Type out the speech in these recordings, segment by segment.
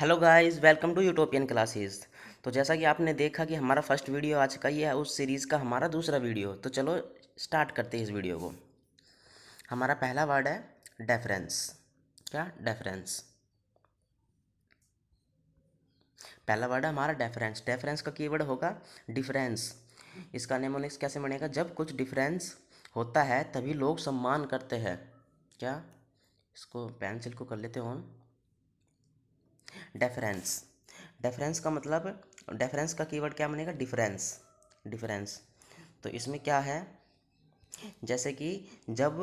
Hello guys, welcome to Utopian classes. तो जैसा कि आपने देखा कि हमारा फर्स्ट वीडियो आज का ही है, उस सीरीज़ का हमारा दूसरा वीडियो। तो चलो स्टार्ट करते हैं इस वीडियो को। हमारा पहला वर्ड है डेफरेंस। क्या? डेफरेंस। पहला वर्ड है हमारा डेफरेंस। डेफरेंस का कीवर्ड होगा डिफरेंस। इसका नेमोनिक्स कैसे बनेगा? जब कुछ डिफरेंस होता है तभी लोग सम्मान करते हैं। क्या? इसको पेंसिल को कर लेते हैं ऑन। डेफरेंस। डेफरेंस का मतलब, डेफरेंस का कीवर्ड क्या बनेगा? डिफरेंस। डिफरेंस। तो इसमें क्या है, जैसे कि जब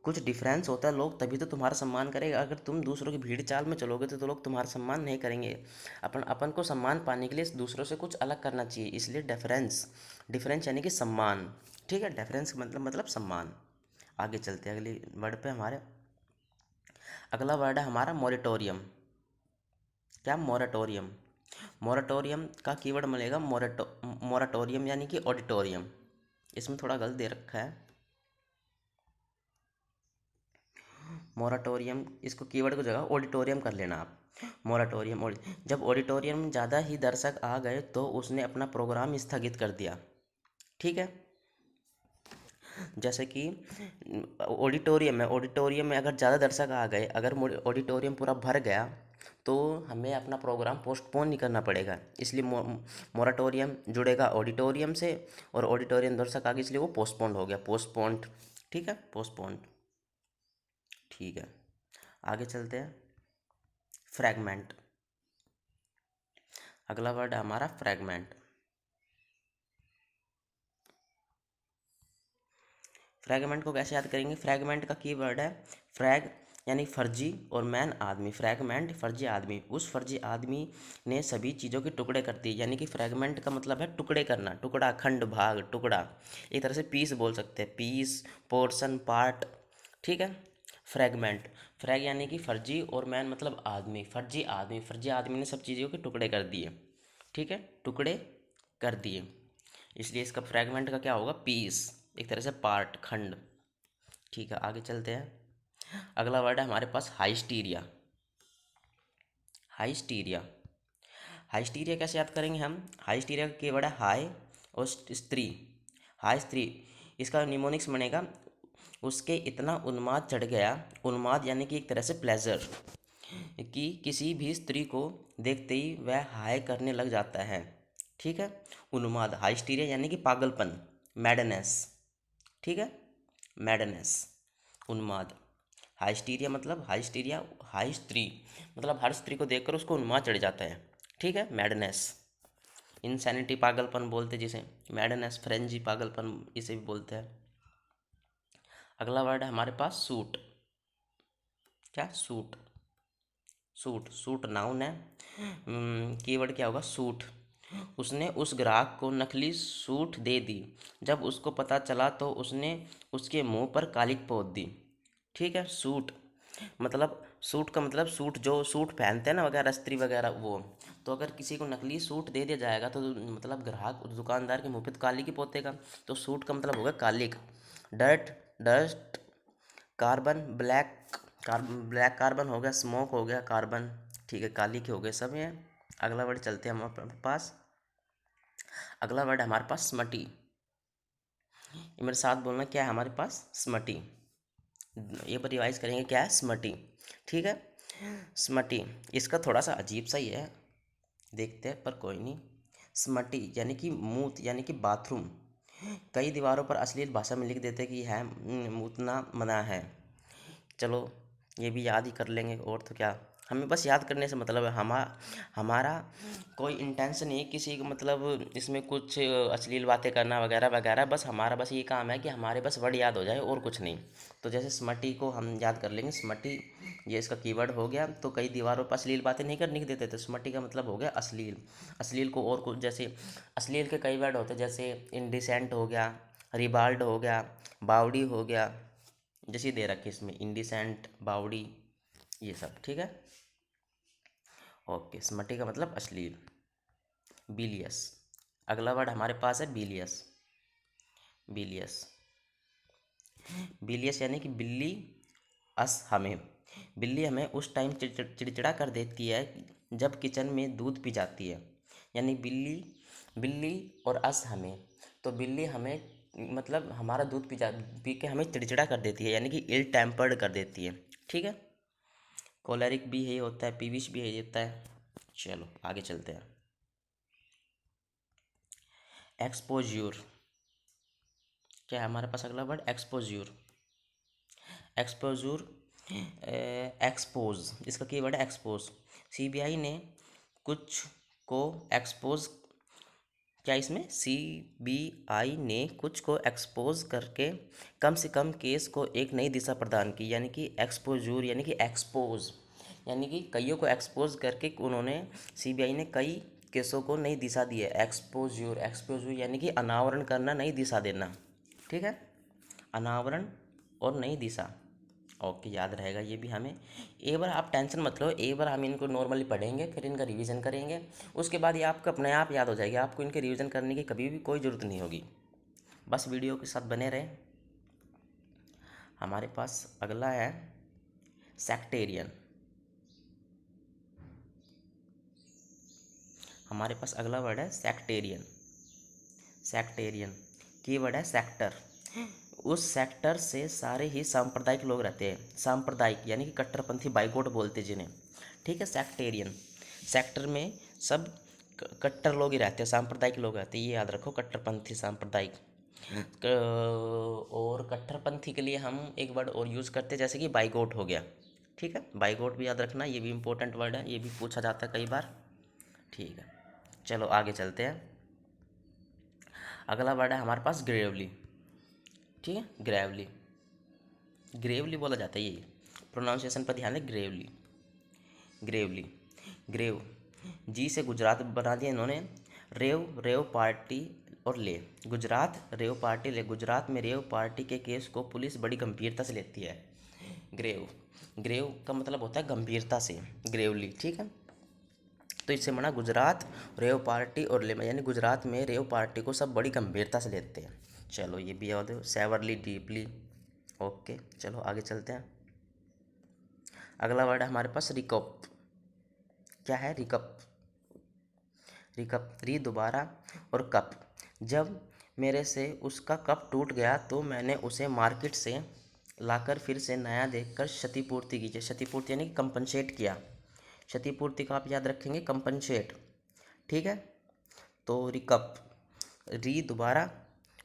कुछ डिफरेंस होता है लोग तभी तो तुम्हारा सम्मान करेगा। अगर तुम दूसरों की भीड़ चाल में चलोगे तो लोग तुम्हारा सम्मान नहीं करेंगे। अपन अपन को सम्मान पाने के लिए दूसरों से कुछ अलग करना चाहिए, इसलिए डिफरेंस। डिफरेंस यानी कि सम्मान। ठीक है, डिफरेंस का मतलब सम्मान। आगे चलते हैं अगले वर्ड पे हमारे। अगला वर्ड है हमारा मोरेटोरियम। क्या? मोरेटोरियम। मोरेटोरियम का कीवर्ड मिलेगा मोरेटोरियम यानी कि ऑडिटोरियम। इसमें थोड़ा गलत दे रखा है मोराटोरियम। इसको कीवर्ड की जगह ऑडिटोरियम कर लेना आप। मोराटोरियम। जब ऑडिटोरियम में ज़्यादा ही दर्शक आ गए तो उसने अपना प्रोग्राम स्थगित कर दिया। ठीक है, जैसे कि ऑडिटोरियम में अगर ज़्यादा दर्शक आ गए, अगर ऑडिटोरियम पूरा भर गया तो हमें अपना प्रोग्राम पोस्टपोन नहीं करना पड़ेगा। इसलिए मोराटोरियम जुड़ेगा ऑडिटोरियम से, और ऑडिटोरियम दर्शक आ गए इसलिए वो पोस्टपोन्ड हो गया। पोस्टपोन्ड। ठीक है, पोस्टपोन्ड। ठीक है, आगे चलते हैं। फ्रैगमेंट। अगला वर्ड है हमारा फ्रैगमेंट। फ्रैगमेंट को कैसे याद करेंगे? फ्रैगमेंट का की वर्ड है फ्रैग यानी फर्जी, और मैन आदमी। फ्रैगमेंट फर्जी आदमी। उस फर्जी आदमी ने सभी चीज़ों के टुकड़े कर दिए, यानी कि फ्रैगमेंट का मतलब है टुकड़े करना, टुकड़ा, खंड, भाग, टुकड़ा। एक तरह से पीस बोल सकते हैं, पीस, पोर्शन, पार्ट। ठीक है, फ्रैगमेंट। फ्रैग यानी कि फर्जी, और मैन मतलब आदमी। फर्जी आदमी, फर्जी आदमी ने सब चीज़ों के टुकड़े कर दिए। ठीक है, टुकड़े कर दिए, इसलिए इसका फ्रैगमेंट का क्या होगा? पीस, एक तरह से पार्ट, खंड। ठीक है, आगे चलते हैं। अगला वर्ड है हमारे पास हाइस्टीरिया। हाइस्टीरिया। हाइस्टीरिया कैसे याद करेंगे हम? हाइस्टीरिया का कीवर्ड है हाई और स्त्री। हाई स्त्री। इसका निमोनिक्स बनेगा उसके इतना उन्माद चढ़ गया। उन्माद यानी कि एक तरह से प्लेजर, कि किसी भी स्त्री को देखते ही वह हाय करने लग जाता है। ठीक है, उन्माद। हाइस्टीरिया यानी कि पागलपन, मैडनेस। ठीक है, मैडनेस, उन्माद। हाइस्टीरिया मतलब हाइस्टीरिया, हाई स्त्री मतलब हर स्त्री को देखकर उसको उन्माद चढ़ जाता है। ठीक है, मैडनेस। इंसैनिटी, पागलपन बोलते जिसे, मैडनेस, फ्रेंजी, पागलपन इसे भी बोलते हैं। अगला वर्ड है हमारे पास सूट। क्या? सूट। सूट। सूट नाउन है। कीवर्ड क्या होगा? सूट। उसने उस ग्राहक को नकली सूट दे दी। जब उसको पता चला तो उसने उसके मुंह पर कालिक पोत दी। ठीक है, सूट मतलब, सूट का मतलब सूट, जो सूट पहनते हैं ना वगैरह, स्त्री वगैरह, वो। तो अगर किसी को नकली सूट दे दिया जाएगा तो मतलब ग्राहक उस दुकानदार के मुंह पे तो कालिक ही पोतेगा। तो सूट का मतलब होगा कालिक। Dirt, dust, carbon, black carbon हो गया, स्मोक हो गया, कार्बन। ठीक है, काली के हो गए सब ये। अगला वर्ड चलते हैं हमारे पास। अगला वर्ड है हमारे पास स्मटी। ये मेरे साथ बोलना, क्या है हमारे पास? स्मटी। ये पर रिवाइज करेंगे, क्या है? स्मटी। ठीक है, स्मटी। इसका थोड़ा सा अजीब सा ही है, देखते हैं, पर कोई नहीं। स्मटी यानी कि मूत, यानी कि बाथरूम। कई दीवारों पर अश्लील भाषा में लिख देते कि है मूतना मना है। चलो ये भी याद ही कर लेंगे, और तो क्या। हमें बस याद करने से मतलब है। हमारा कोई इंटेंशन नहीं है किसी को मतलब इसमें कुछ अश्लील बातें करना वगैरह वगैरह। बस हमारा बस ये काम है कि हमारे बस वर्ड याद हो जाए, और कुछ नहीं। तो जैसे स्मटी को हम याद कर लेंगे, स्मटी ये इसका कीवर्ड हो गया। तो कई दीवारों पर अश्लील बातें नहीं करने देते, तो स्मटी का मतलब हो गया अश्लील। अश्लील को और कुछ, जैसे अश्लील के कई वर्ड होते हैं, जैसे इंडिसेंट हो गया, रिबाल्ड हो गया, बावड़ी हो गया, जैसे दे रखे इसमें इंडिसेंट, बावड़ी, ये सब। ठीक है, ओके। स्मटी का मतलब अश्लील। बिलियस। अगला वर्ड हमारे पास है बिलियस। बिलियस। बिलियस यानी कि बिल्ली। अस हमें, बिल्ली हमें उस टाइम चिड़चिड़ा कर देती है जब किचन में दूध पी जाती है, यानी बिल्ली बिल्ली और अस हमें, तो बिल्ली हमें मतलब हमारा दूध पी के हमें चिड़चिड़ा कर देती है, यानी कि इल टेम्पर्ड कर देती है। ठीक है, कोलेरिक भी यही होता है, पीविश भी यही होता है। चलो आगे चलते हैं। एक्सपोज्यूर, क्या है हमारे पास अगला वर्ड? एक्सपोज्यूर। एक्सपोज्यूर, एक्सपोज, इसका कीवर्ड है एक्सपोज। सीबीआई ने कुछ को एक्सपोज, क्या इसमें सीबीआई ने कुछ को एक्सपोज करके कम से कम केस को एक नई दिशा प्रदान की, यानी कि एक्सपोजूर यानी कि एक्सपोज, यानी कि कईयों को एक्सपोज करके उन्होंने, सीबीआई ने कई केसों को नई दिशा दी है। एक्सपोज्यूर, एक्सपोज्यूर यानी कि अनावरण करना, नई दिशा देना। ठीक है, अनावरण और नई दिशा। ओके, याद रहेगा ये भी हमें। एक बार आप टेंशन मत लो, एक बार हम इनको नॉर्मली पढ़ेंगे, फिर इनका रिवीजन करेंगे, उसके बाद ये आपको अपने आप याद हो जाएगी, आपको इनके रिवीजन करने की कभी भी कोई ज़रूरत नहीं होगी। बस वीडियो के साथ बने रहें। हमारे पास अगला है सेक्टेरियन। हमारे पास अगला वर्ड है सेक्टेरियन। सेक्टेरियन की वर्ड है सेक्टर। उस सेक्टर से सारे ही सांप्रदायिक लोग रहते हैं। सांप्रदायिक यानी कि कट्टरपंथी, बाइगोट बोलते जिन्हें। ठीक है, सेक्टेरियन, सेक्टर में सब कट्टर लोग ही रहते हैं, सांप्रदायिक लोग रहते हैं, ये याद रखो, कट्टरपंथी सांप्रदायिक। और कट्टरपंथी के लिए हम एक वर्ड और यूज़ करते हैं, जैसे कि बाइगोट हो गया। ठीक है, बाइगोट भी याद रखना, ये भी इंपॉर्टेंट वर्ड है, ये भी पूछा जाता है कई बार। ठीक है, चलो आगे चलते हैं। अगला वर्ड है हमारे पास ग्रेवली। ठीक है, ग्रेवली, ग्रेवली बोला जाता है, ये प्रोनाउंसिएशन पर ध्यान है। ग्रेवली, ग्रेवली, ग्रेव, जी से गुजरात बना दिया इन्होंने। रेव, रेव पार्टी और ले, गुजरात रेव पार्टी ले, गुजरात में रेव पार्टी के केस को पुलिस बड़ी गंभीरता से लेती है। ग्रेव, ग्रेव का मतलब होता है गंभीरता से, ग्रेवली। ठीक है, तो इससे बना गुजरात रेव पार्टी और ले, यानी गुजरात में रेव पार्टी को सब बड़ी गंभीरता से लेते हैं। चलो ये भी याद हो, सेवरली, डीपली। ओके, चलो आगे चलते हैं। अगला वर्ड है हमारे पास रिकप। क्या है? रिकप, रिकप, री दोबारा और कप। जब मेरे से उसका कप टूट गया तो मैंने उसे मार्केट से लाकर फिर से नया देखकर क्षतिपूर्ति की। क्षतिपूर्ति यानी कि कंपनसेट किया। क्षतिपूर्ति का आप याद रखेंगे, कंपनसेट। ठीक है, तो रिकप, री दोबारा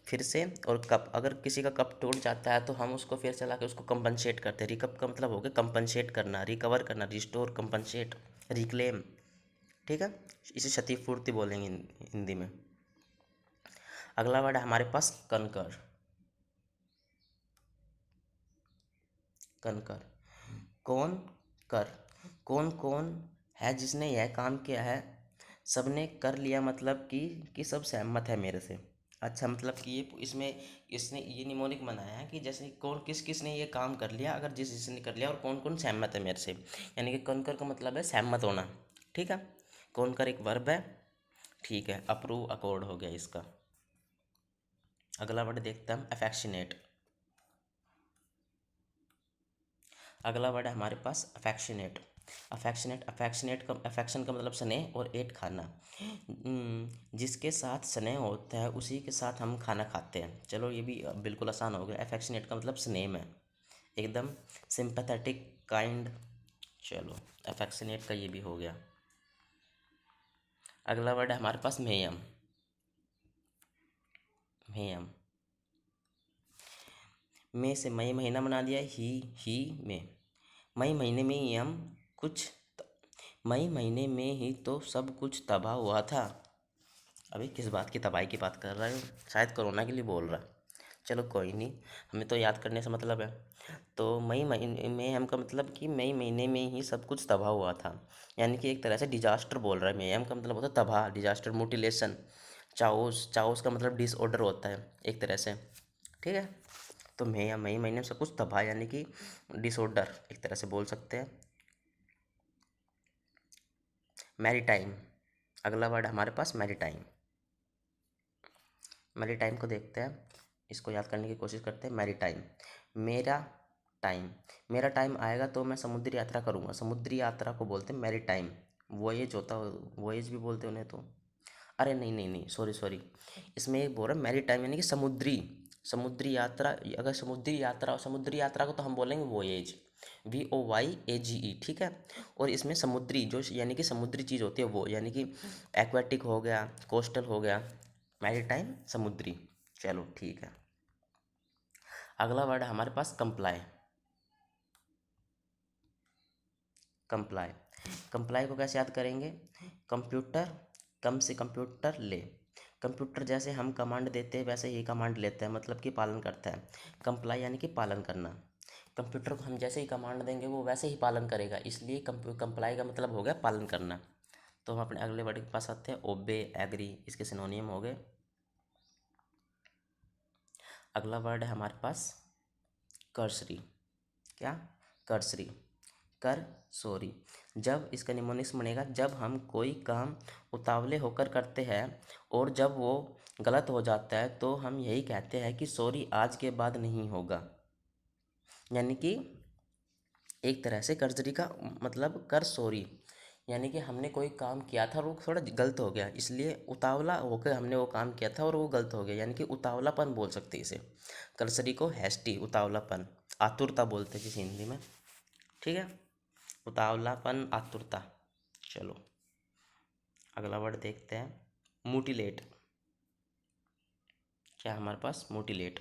फिर से और कप, अगर किसी का कप टूट जाता है तो हम उसको फिर से लाकर उसको कंपनसेट करते हैं। रिकप का मतलब हो गया कंपनसेट करना, रिकवर करना, रिस्टोर, कंपनसेट, रिक्लेम। ठीक है, इसे क्षतिपूर्ति बोलेंगे हिंदी में। अगला वर्ड है हमारे पास कनकर। कनकर, कौन कर, कौन कौन है जिसने यह काम किया है, सबने कर लिया, मतलब कि सब सहमत है मेरे से। अच्छा, मतलब कि ये इसमें इसने ये निमोनिक बनाया है कि जैसे कौन किस किस ने ये काम कर लिया, अगर जिस जिसने कर लिया, और कौन कौन सहमत है मेरे से, यानी कि कनकर का मतलब है सहमत होना। ठीक है, कौन कर एक वर्ब है। ठीक है, अप्रूव, अकॉर्ड हो गया इसका। अगला वर्ड देखते हैं हम, अफेक्शनेट। अगला वर्ड है हमारे पास अफेक्शनेट। अफेक्शनेट, अफेक्शनेट का, अफेक्शन का मतलब स्नेह और एट खाना। जिसके साथ स्नेह होता है उसी के साथ हम खाना खाते हैं। चलो ये भी बिल्कुल आसान हो गया। अफेक्शनेट का मतलब स्नेह में, एकदम सिंपैथेटिक, काइंड। चलो अफेक्शनेट का ये भी हो गया। अगला वर्ड है हमारे पास मेयम। मेयम, मई से मई महीना बना दिया, ही में, मई महीने में ही हम कुछ, मई महीने में ही तो सब कुछ तबाह हुआ था। अभी किस बात की तबाही की बात कर रहा है? शायद कोरोना के लिए बोल रहा। चलो कोई नहीं, हमें तो याद करने से मतलब है। तो मई महीने में हम का मतलब कि मई महीने में ही सब कुछ तबाह हुआ था, यानी कि एक तरह से डिजास्टर बोल रहा है। मेयम का मतलब होता है तबाह, डिजास्टर, मुटिलेशन। चाउस, चाउस का मतलब डिसऑर्डर होता है एक तरह से। ठीक है, तो मई महीने में सब कुछ तबाह यानी कि डिसऑर्डर एक तरह से बोल सकते हैं। मैरीटाइम, अगला वर्ड हमारे पास मैरीटाइम। मैरीटाइम को देखते हैं, इसको याद करने की कोशिश करते हैं। मैरीटाइम, मेरा टाइम, मेरा टाइम आएगा तो मैं समुद्री यात्रा करूँगा। समुद्री यात्रा को बोलते हैं मैरीटाइम। वोएज होता, वोएज भी बोलते उन्हें तो। अरे नहीं नहीं नहीं, सॉरी सॉरी, इसमें एक बोल रहा मैरी टाइम यानी कि समुद्री, समुद्री यात्रा। अगर समुद्री यात्रा, समुद्री यात्रा को तो हम बोलेंगे वोएज, VOYAGE, ठीक है। और इसमें समुद्री जो यानी कि समुद्री चीज़ होती है वो, यानी कि एक्वेटिक हो गया, कोस्टल हो गया, मैरी टाइम समुद्री। चलो ठीक है। अगला वर्ड है हमारे पास कंप्लाई। कंप्लाई, कंप्लाई को कैसे याद करेंगे? कंप्यूटर, कम से कंप्यूटर ले। कंप्यूटर जैसे हम कमांड देते हैं वैसे ही कमांड लेता है, मतलब कि पालन करता है। कंप्लाई यानी कि पालन करना। कंप्यूटर को हम जैसे ही कमांड देंगे वो वैसे ही पालन करेगा, इसलिए कंप्लाई का मतलब हो गया पालन करना। तो हम अपने अगले वर्ड के पास आते हैं, ओबे, एग्री, इसके सिनोनियम हो गए। अगला वर्ड है हमारे पास कर्सरी। क्या? कर्सरी, कर सोरी। जब इसका निमोनिक्स बनेगा, जब हम कोई काम उतावले होकर करते हैं और जब वो गलत हो जाता है तो हम यही कहते हैं कि सॉरी आज के बाद नहीं होगा। यानी कि एक तरह से कर्जरी का मतलब कर सॉरी, यानी कि हमने कोई काम किया था और वो थोड़ा गलत हो गया, इसलिए उतावला होकर हमने वो काम किया था और वो गलत हो गया, यानी कि उतावलापन बोल सकते हैं इसे। कर्सरी को हैस्टी, उतावलापन, आतुरता बोलते हैं किसी हिंदी में, ठीक है। उतावलापन, आतुरता। चलो अगला वर्ड देखते हैं, मुटिलेट। क्या हमारे पास? मुटिलेट।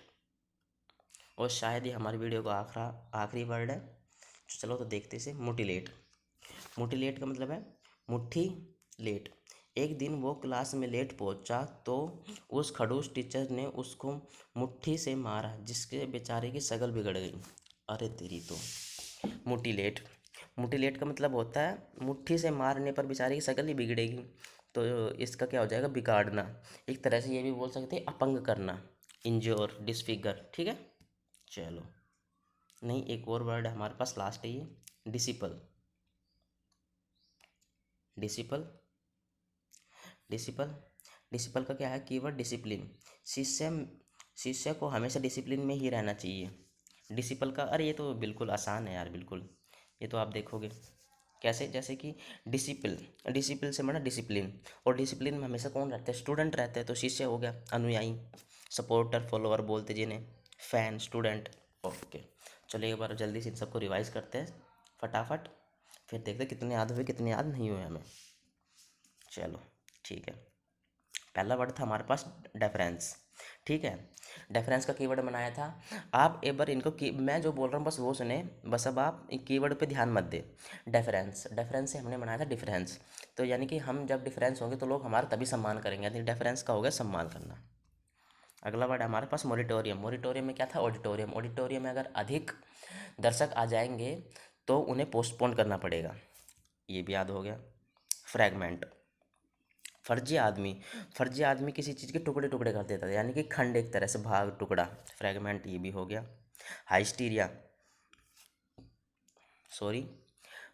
और शायद ये हमारी वीडियो का आखिरी वर्ड है। चलो तो देखते इसे, मुटिलेट। मुटिलेट का मतलब है मुट्ठी लेट। एक दिन वो क्लास में लेट पहुंचा तो उस खड़ूस टीचर ने उसको मुट्ठी से मारा जिसके बेचारे की शक्ल बिगड़ गई। अरे तेरी तो। मुटिलेट, मुटिलेट का मतलब होता है मुट्ठी से मारने पर बेचारे की शक्ल ही बिगड़ेगी, तो इसका क्या हो जाएगा? बिगाड़ना। एक तरह से ये भी बोल सकते हैं अपंग करना, इंजोर, डिसफिगर, ठीक है। चलो, नहीं एक और वर्ड है हमारे पास, लास्ट है ये, डिसिपल। डिसिपल, डिसिपल, डिसिपल का क्या है कीवर्ड? डिसिप्लिन। शिष्य, शिष्य को हमेशा डिसिप्लिन में ही रहना चाहिए। डिसिपल का, अरे ये तो बिल्कुल आसान है यार, बिल्कुल ये तो आप देखोगे कैसे, जैसे कि डिसिपल, डिसिपल से बना डिसिप्लिन, और डिसिप्लिन में हमेशा कौन रहता है? स्टूडेंट रहते हैं, तो शिष्य हो गया अनुयायी, सपोर्टर, फॉलोअर बोलते जिन्हें, फैन, स्टूडेंट। ओके, चलो एक बार जल्दी से इन सबको रिवाइज करते हैं फटाफट, फिर देखते हैं कितने याद हुए कितने याद नहीं हुए हमें। चलो ठीक है। पहला वर्ड था हमारे पास डेफरेंस, ठीक है। डेफरेंस का कीवर्ड बनाया था। आप एक बार इनको मैं जो बोल रहा हूँ बस वो सुने, बस अब आप कीवर्ड पे ध्यान मत दे। डेफरेंस, डेफरेंस से हमने बनाया था डिफरेंस, तो यानी कि हम जब डिफरेंस होंगे तो लोग हमारा तभी सम्मान करेंगे, यानी डेफरेंस का हो गया सम्मान करना। अगला वर्ड हमारे पास मोरिटोरियम। मोरिटोरियम में क्या था? ऑडिटोरियम। ऑडिटोरियम में अगर अधिक दर्शक आ जाएंगे तो उन्हें पोस्टपोन करना पड़ेगा, ये भी याद हो गया। फ्रैगमेंट, फर्जी आदमी, फर्जी आदमी किसी चीज़ के टुकड़े टुकड़े कर देता था, यानी कि खंड, एक तरह से भाग, टुकड़ा, फ्रैगमेंट, ये भी हो गया। हाइस्टीरिया, सॉरी,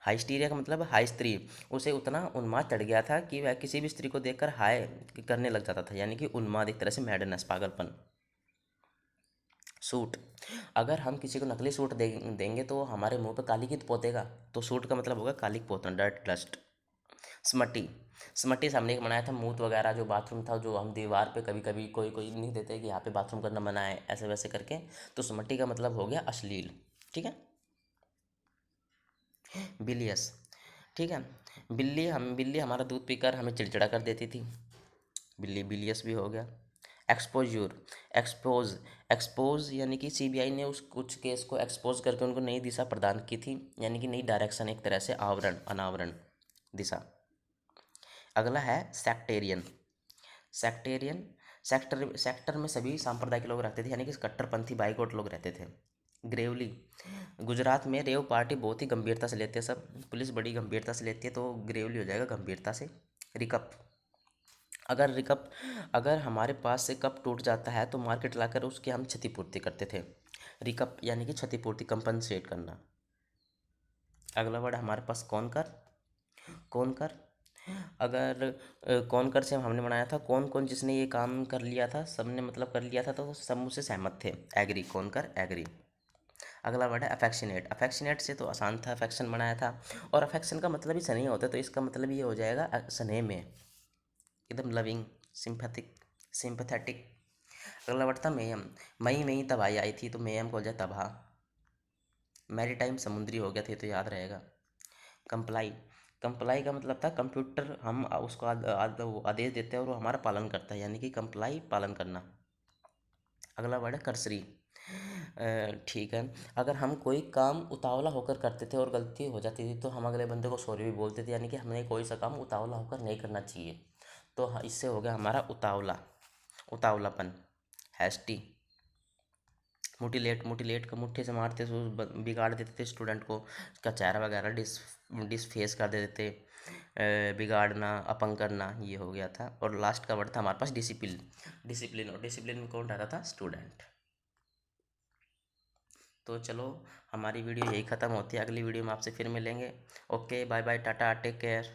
हाइस्टीरिया का मतलब हाई स्त्री, उसे उतना उन्माद चढ़ गया था कि वह किसी भी स्त्री को देखकर हाय करने लग जाता था, यानी कि उन्माद, एक तरह से मैडनेस, पागलपन। सूट, अगर हम किसी को नकली सूट देंगे तो हमारे मुंह पे काली की पोतेगा, तो सूट का मतलब होगा काली पोतना, डर्ट, डस्ट। स्मटी, स्मटी से हमने एक बनाया था मूत वगैरह, जो बाथरूम था जो हम दीवार पे कभी कभी कोई कोई नहीं देते कि यहाँ पे बाथरूम करना मना है, ऐसे वैसे करके, तो स्मटी का मतलब हो गया अश्लील, ठीक है। बिलियस, ठीक है। बिल्ली हमारा दूध पीकर हमें चिड़चिड़ा कर देती थी, बिल्ली, बिलियस भी हो गया। एक्सपोज्योर, एक्सपोज, एक्सपोज यानी कि सीबीआई ने उस कुछ केस को एक्सपोज करके उनको नई दिशा प्रदान की थी, यानी कि नई डायरेक्शन, एक तरह से आवरण, अनावरण, दिशा। अगला है सेक्टेरियन। सेक्टेरियन, सेक्टर में सभी सांप्रदाय के लोग रहते थे, यानी कि कट्टरपंथी बाइकआउट लोग रहते थे। ग्रेवली, गुजरात में रेव पार्टी बहुत ही गंभीरता से लेते हैं सब, पुलिस बड़ी गंभीरता से लेती है, तो ग्रेवली हो जाएगा गंभीरता से। रिकप, अगर रिकप, अगर हमारे पास से कप टूट जाता है तो मार्केट लाकर उसकी हम क्षतिपूर्ति करते थे। रिकप यानी कि क्षतिपूर्ति, कंपनसेट करना। अगला वर्ड हमारे पास कौन कर। कौन कर, अगर कौन कर से हमने बनाया था कौन कौन जिसने ये काम कर लिया था, सबने मतलब कर लिया था तो सब मुझसे सहमत थे, एग्री, कौन कर एग्री। अगला वर्ड है अफेक्शनेट। अफेक्शनेट से तो आसान था, अफेक्शन बनाया था, और अफेक्शन का मतलब ही स्नेह होता है, तो इसका मतलब ये हो जाएगा स्नेह में, एकदम लविंग, सिंपैथिक, सिंपैथेटिक। अगला वर्ड था मेयम। मई में ही तबाही आई थी, तो मेयम को हो जाए तबाह। मैरी टाइम समुद्री हो गया था, तो याद रहेगा। कंप्लाई। कंप्लाई का मतलब था कंप्यूटर, हम उसको वो आदेश देते हैं और वो हमारा पालन करता है, यानी कि कंप्लाई, पालन करना। अगला वर्ड है कर्सरी। ठीक है, अगर हम कोई काम उतावला होकर करते थे और गलती हो जाती थी, तो हम अगले बंदे को सॉरी भी बोलते थे, यानी कि हमने कोई सा काम उतावला होकर नहीं करना चाहिए। तो इससे हो गया हमारा उतावला, उतावलापन। हैस्टी। मुटिलेट। मुटिलेट का मुट्ठी से मारते तो बिगाड़ देते थे स्टूडेंट को, उसका चेहरा वगैरह डिसफेस कर देते थे। बिगाड़ना, अपंग करना, ये हो गया था। और लास्ट का वर्ड था हमारे पास डिसिप्लिन। डिसिप्लिन, और डिसिप्लिन में कौन रहता था? स्टूडेंट। तो चलो, हमारी वीडियो यही ख़त्म होती है, अगली वीडियो में आपसे फिर मिलेंगे। Okay, bye bye, tata, take care.